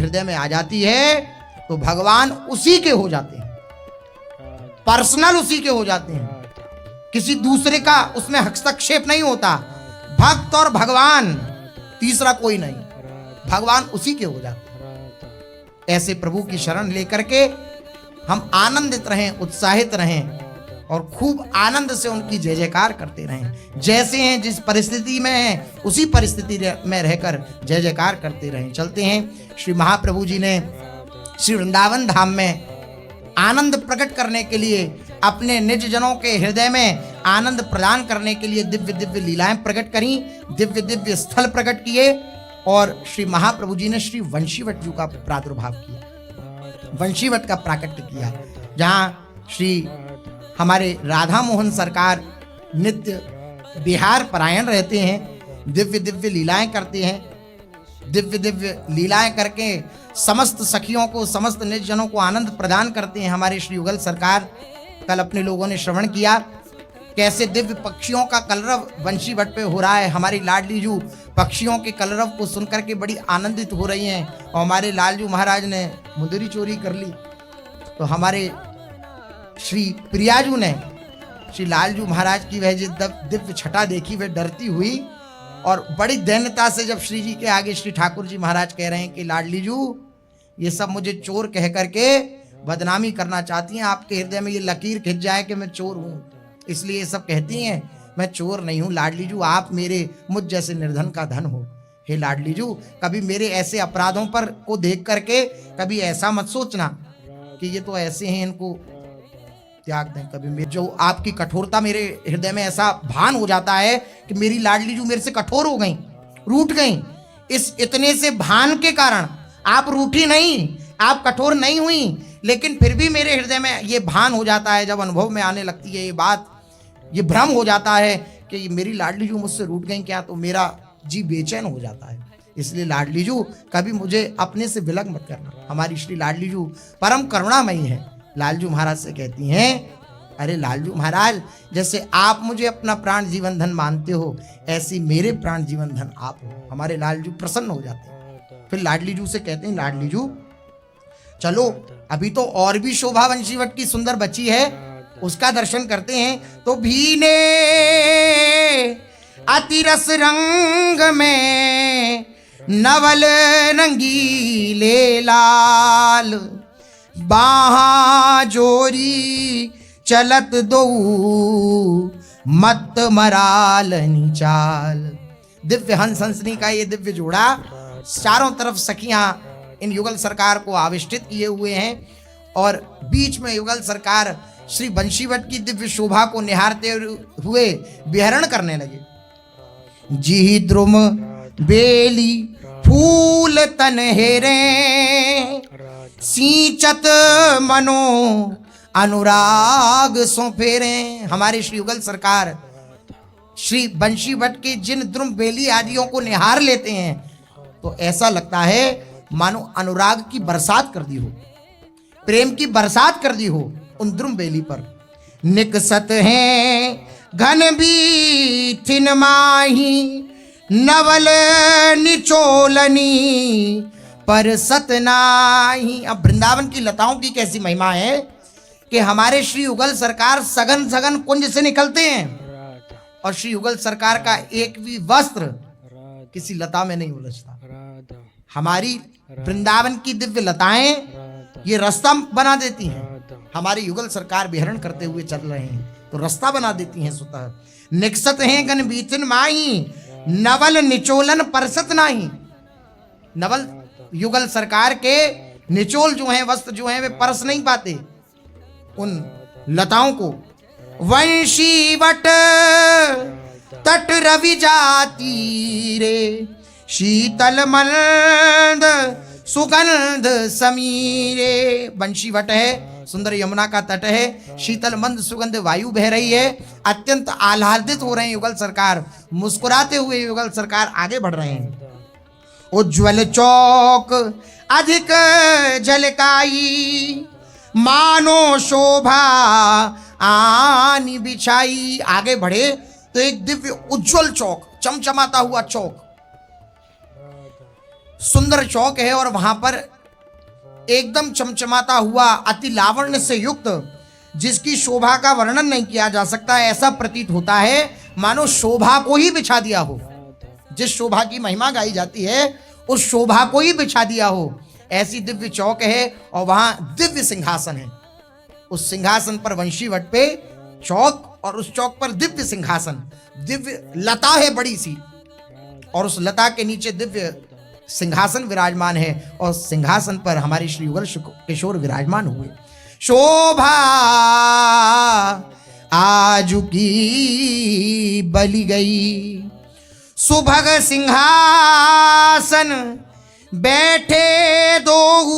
हृदय में आ जाती है तो भगवान उसी के हो जाते हैं, पर्सनल उसी के हो जाते हैं, किसी दूसरे का उसमें हस्तक्षेप नहीं होता। भक्त और भगवान, तीसरा कोई नहीं, भगवान उसी के हो जाते हैं। ऐसे प्रभु की शरण लेकर के हम आनंदित रहें, उत्साहित रहें और खूब आनंद से उनकी जय जयकार करते रहें। जैसे हैं, जिस परिस्थिति में हैं उसी परिस्थिति में रहकर जय जयकार करते रहें। चलते हैं, श्री महाप्रभु जी ने श्री वृंदावन धाम में आनंद प्रकट करने के लिए, अपने निज जनों के हृदय में आनंद प्रदान करने के लिए दिव्य दिव्य लीलाएं प्रकट करी, दिव्य दिव्य स्थल प्रकट किए। और श्री महाप्रभु जी ने श्री वंशीवट जी का प्रादुर्भाव किया, वंशीवट का प्राकट्य किया, जहाँ श्री हमारे राधा मोहन सरकार नित्य बिहार परायण रहते हैं, दिव्य दिव्य लीलाएं करते हैं। दिव्य दिव्य लीलाएं करके समस्त सखियों को, समस्त निज जनों को आनंद प्रदान करते हैं हमारे श्री युगल सरकार। कल अपने लोगों ने श्रवण किया कैसे दिव्य पक्षियों का कलरव वंशीवट पे हो रहा है। हमारी लाडली जू पक्षियों के कलरव को सुनकर के बड़ी आनंदित हो रही हैं और हमारे लालजू महाराज ने मुंदरी चोरी कर ली, तो हमारे श्री प्रियाजू ने श्री लालजू महाराज की वह जो दिव्य छटा देखी, वह डरती हुई और बड़ी दैन्यता से जब श्री जी के आगे श्री ठाकुर जी महाराज कह रहे हैं कि लाडली जू ये सब मुझे चोर कह करके बदनामी करना चाहती हैं, आपके हृदय में ये लकीर खिंच जाए कि मैं चोर हूँ, इसलिए ये सब कहती हैं। मैं चोर नहीं हूँ लाडली जू, आप मेरे मुझ जैसे निर्धन का धन हो। हे लाडली जू, कभी मेरे ऐसे अपराधों पर को देख करके कभी ऐसा मत सोचना कि ये तो ऐसे हैं, इनको त्याग दें। कभी जो आपकी कठोरता मेरे हृदय में ऐसा भान हो जाता है कि मेरी लाडली जू मेरे से कठोर हो गई, रूठ गई, इस इतने से भान के कारण आप रूठी नहीं, आप कठोर नहीं हुई, लेकिन फिर भी मेरे हृदय में ये भान हो जाता है, जब अनुभव में आने लगती है ये बात, ये भ्रम हो जाता है कि मेरी लाडली जू मुझसे रूठ गई क्या, तो मेरा जी बेचैन हो जाता है। इसलिए लाडली जू कभी मुझे अपने से विलग मत करना। हमारी श्री लाडली जू परम करुणामयी है। लालजू महाराज से कहती हैं, अरे लालजू महाराज, जैसे आप मुझे अपना प्राण जीवन धन मानते हो, ऐसी मेरे प्राण जीवन धन आप हो। हमारे लालजू प्रसन्न हो जाते हैं। फिर लाडली जू से कहते हैं, लाडली जू चलो अभी तो और भी शोभा वंशीवट की सुंदर बची है, उसका दर्शन करते हैं। तो भीने अतिरस रंग में नवल रंगीले लाल, बाहा जोरी चलत दो मत मरालनी चाल। दिव्य हंस हंसनी का ये दिव्य जोड़ा चारों तरफ सखियां इन युगल सरकार को आविष्टित किए हुए हैं और बीच में युगल सरकार श्री वंशीवट की दिव्य शोभा को निहारते हुए विहरण करने लगे। जी द्रुम बेली फूल तन हेरे, सींचत मनो अनुराग सो फेरे। हमारे श्री युगल सरकार श्री वंशीवट के जिन द्रुम बेली आदियों को निहार लेते हैं तो ऐसा लगता है मानो अनुराग की बरसात कर दी हो, प्रेम की बरसात कर दी हो उन द्रुम बेली पर। निकसत हैं घन भी थिन माही, नवल निचोलनी पर सतनाही। अब वृंदावन की लताओं की कैसी महिमा है कि हमारे श्री युगल सरकार सघन सघन कुंज से निकलते हैं और श्री युगल सरकार का एक भी वस्त्र किसी लता में नहीं उलझता। हमारी वृंदावन की दिव्य लताएं ये रास्ता बना देती हैं। हमारी युगल सरकार विहरण करते हुए चल रहे हैं तो रास्ता बना देती हैं स्वतः। निकसत हैं गन बीचन माही, नवल निचोलन परसत नाही। नवल युगल सरकार के निचोल जो हैं, वस्त्र जो हैं, वे परस नहीं पाते उन लताओं को। वंशीवट तट रवि जाती रे, शीतल मंद सुगंध समीरे। वंशीवट है, सुंदर यमुना का तट है, शीतल मंद सुगंध वायु बह रही है, अत्यंत आह्लादित हो रहे हैं युगल सरकार, मुस्कुराते हुए युगल सरकार आगे बढ़ रहे हैं। उज्ज्वल चौक अधिक झलकाई, मानो शोभा आनी बिछाई। आगे बढ़े तो एक दिव्य उज्ज्वल चौक, चमचमाता हुआ चौक, सुंदर चौक है और वहां पर एकदम चमचमाता हुआ, अति लावण्य से युक्त, जिसकी शोभा का वर्णन नहीं किया जा सकता, ऐसा प्रतीत होता है मानो शोभा को ही बिछा दिया हो। जिस शोभा की महिमा गाई जाती है उस शोभा को ही बिछा दिया हो, ऐसी दिव्य चौक है और वहां दिव्य सिंहासन है। उस सिंहासन पर वंशीवट पे चौक और उस चौक पर दिव्य सिंहासन, दिव्य लता है बड़ी सी, और उस लता के नीचे दिव्य सिंहासन विराजमान है और सिंहासन पर हमारे श्री युगल किशोर विराजमान हुए। शोभा आजु की बलि गई, सुभग सिंहासन बैठे दोहू,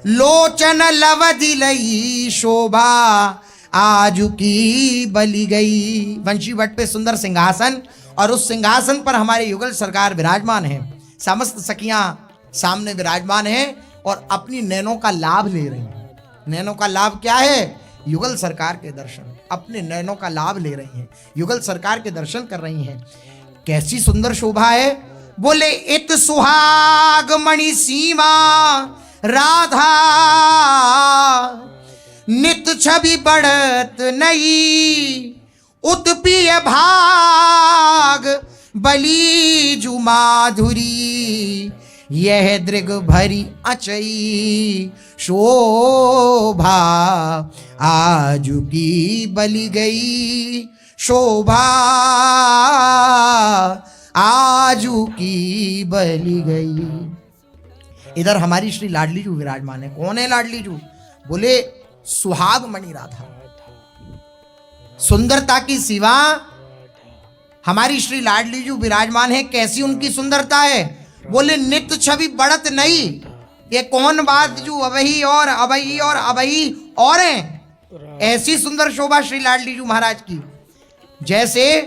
लोचन लव दिलई शोभा आजु की बलि गई। वंशीवट पे सुंदर सिंहासन और उस सिंहासन पर हमारे युगल सरकार विराजमान है। समस्त सखियां सामने विराजमान हैं और अपनी नैनों का लाभ ले रही हैं। नैनों का लाभ क्या है? युगल सरकार के दर्शन। अपने नैनों का लाभ ले रही हैं, युगल सरकार के दर्शन कर रही हैं। कैसी सुंदर शोभा है। बोले इत सुहाग मणि सीमा राधा, नित छवि बढ़त नहीं, उत्पिय भाग बली जु माधुरी, यह दृग भरी अचई शोभा आजु की बलि गई, शोभा आजू की बलि गई। इधर हमारी श्री लाडली जू विराजमान है। कौन है लाडली जू? बोले सुहाग मणि राधा। सुंदरता की सिवा हमारी श्री लाडली जू विराजमान है। कैसी उनकी सुंदरता है? बोले नित्य छवि बढ़त नहीं। ये कौन बात जू अबही और अबही और अबही और हैं। ऐसी सुंदर शोभा श्री लाडली जू महाराज की। जैसे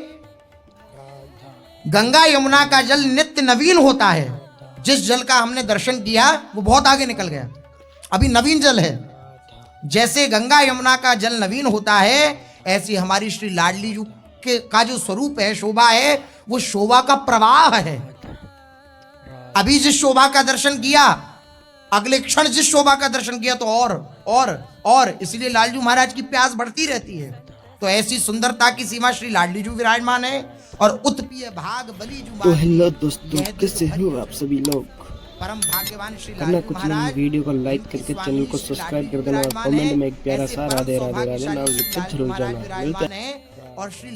गंगा यमुना का जल नित्य नवीन होता है, जिस जल का हमने दर्शन किया वो बहुत आगे निकल गया, अभी नवीन जल है। जैसे गंगा यमुना का जल नवीन होता है, ऐसी हमारी श्री लाडली जू के का जो स्वरूप है, शोभा है, वो शोभा का प्रवाह है। अभी जिस शोभा का दर्शन किया, अगले क्षण जिस शोभा का दर्शन किया तो और इसलिए लालजू महाराज की प्यास बढ़ती रहती है। तो ऐसी सुंदरता की सीमा श्री लाडली जू विराजमान है और उत्पीय भाग बलि जू। तो हेलो दोस्तों, कैसे हो आप सभी लोग? परम भाग्यवान श्री करना कुछ नहीं, वीडियो को लाइक करके चैनल को सब्सक्राइब कर देना और कमेंट में एक प्यारा सा राधे राधे राधे नाम लिख के जरूर जाना। और श्री